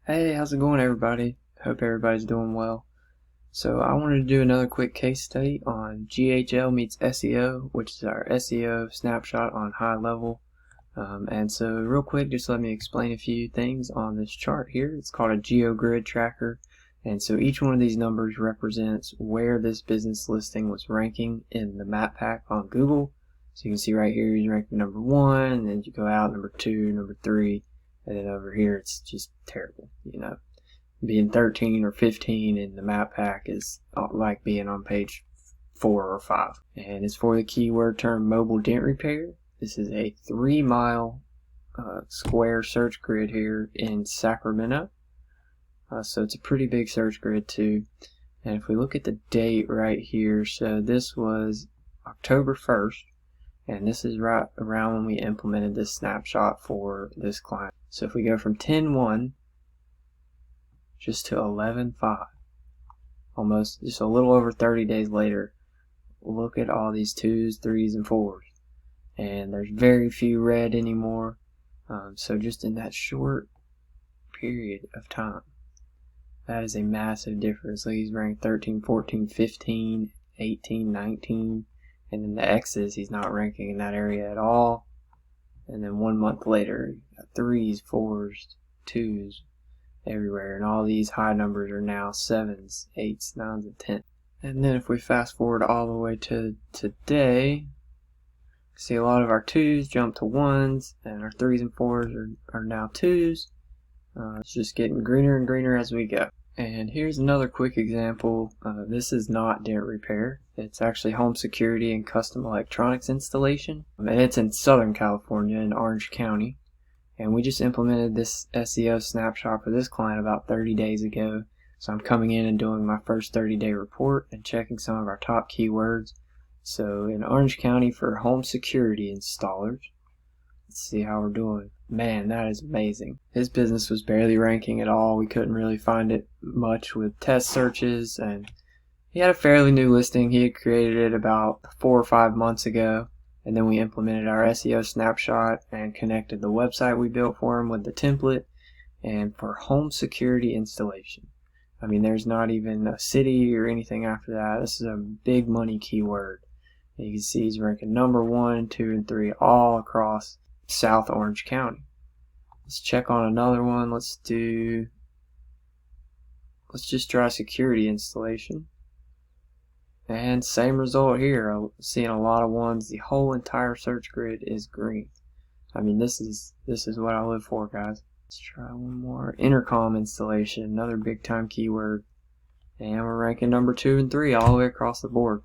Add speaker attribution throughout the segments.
Speaker 1: Hey, how's it going, everybody? Hope everybody's doing well. So I wanted to do another quick case study on GHL meets SEO, which is our SEO snapshot on HighLevel. And so real quick, just let me explain a few things on this chart here. It's called a GeoGrid tracker. And so each one of these numbers represents where this business listing was ranking in the map pack on Google. So you can see right here, he's ranking number 1, and then you go out number 2, number 3, and then over here it's just terrible, being 13 or 15 in the map pack is like being on page 4 or 5. And it's for the keyword term mobile dent repair. This is a 3-mile square search grid here in Sacramento. So it's a pretty big search grid too. And if we look at the date right here, so this was October 1st, and this is right around when we implemented this snapshot for this client. So if we go from 10/1 just to 11/5, almost just a little over 30 days later, look at all these 2s, 3s, and 4s. And there's very few red anymore. So just in that short period of time, that is a massive difference. Like he's ranked 13, 14, 15, 18, 19, and then the X's, he's not ranking in that area at all. And then 1 month later, you got 3s, 4s, 2s everywhere, and all these high numbers are now 7s, 8s, 9s, and 10s. And then if we fast forward all the way to today, see a lot of our 2s jump to 1s, and our 3s and 4s are now 2s. It's just getting greener and greener as we go. And here's another quick example. This is not dent repair. It's actually home security and custom electronics installation. And it's in Southern California in Orange County. And we just implemented this SEO snapshot for this client about 30 days ago. So I'm coming in and doing my first 30-day report and checking some of our top keywords. So in Orange County for home security installers, let's see how we're doing. Man, that is amazing. His business was barely ranking at all. We couldn't really find it much with test searches, and he had a fairly new listing. He had created it about 4 or 5 months ago, and then we implemented our SEO snapshot and connected the website we built for him with the template. And for home security installation, I mean, there's not even a city or anything after that. This is a big money keyword. And you can see he's ranking number 1, 2, and 3 all across South Orange County. Let's check on another one. Let's just try security installation. And same result here. I'm seeing a lot of 1s. The whole entire search grid is green. I mean, this is what I live for, guys. Let's try one more. Intercom installation, another big time keyword. And we're ranking number 2 and 3 all the way across the board.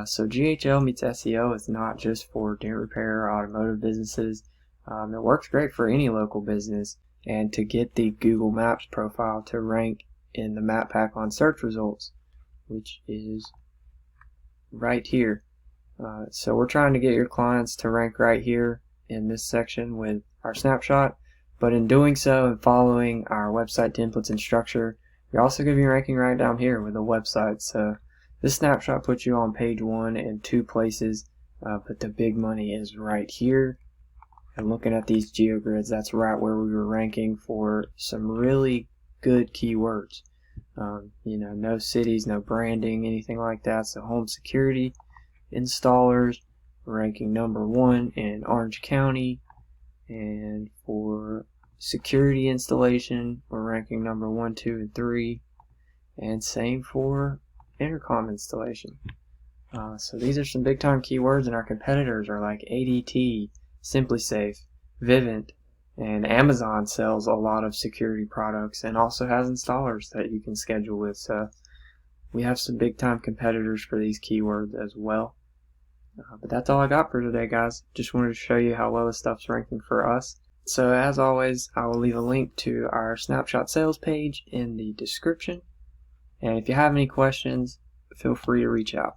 Speaker 1: So GHL meets SEO is not just for dent repair or automotive businesses. It works great for any local business. And to get the Google Maps profile to rank in the map pack on search results, which is right here. So we're trying to get your clients to rank right here in this section with our snapshot. But in doing so and following our website templates and structure, you're also going to be ranking right down here with the website. So this snapshot puts you on page 1 in 2 places, but the big money is right here. And looking at these GeoGrids, that's right where we were ranking for some really good keywords. No cities, no branding, anything like that. So home security installers, ranking number 1 in Orange County. And for security installation, we're ranking number 1, 2, and 3. And same for intercom installation. So these are some big time keywords, and our competitors are like ADT, SimpliSafe, Vivint, and Amazon sells a lot of security products and also has installers that you can schedule with. So we have some big time competitors for these keywords as well. But that's all I got for today, guys. Just wanted to show you how well this stuff's ranking for us. So as always, I will leave a link to our snapshot sales page in the description. And if you have any questions, feel free to reach out.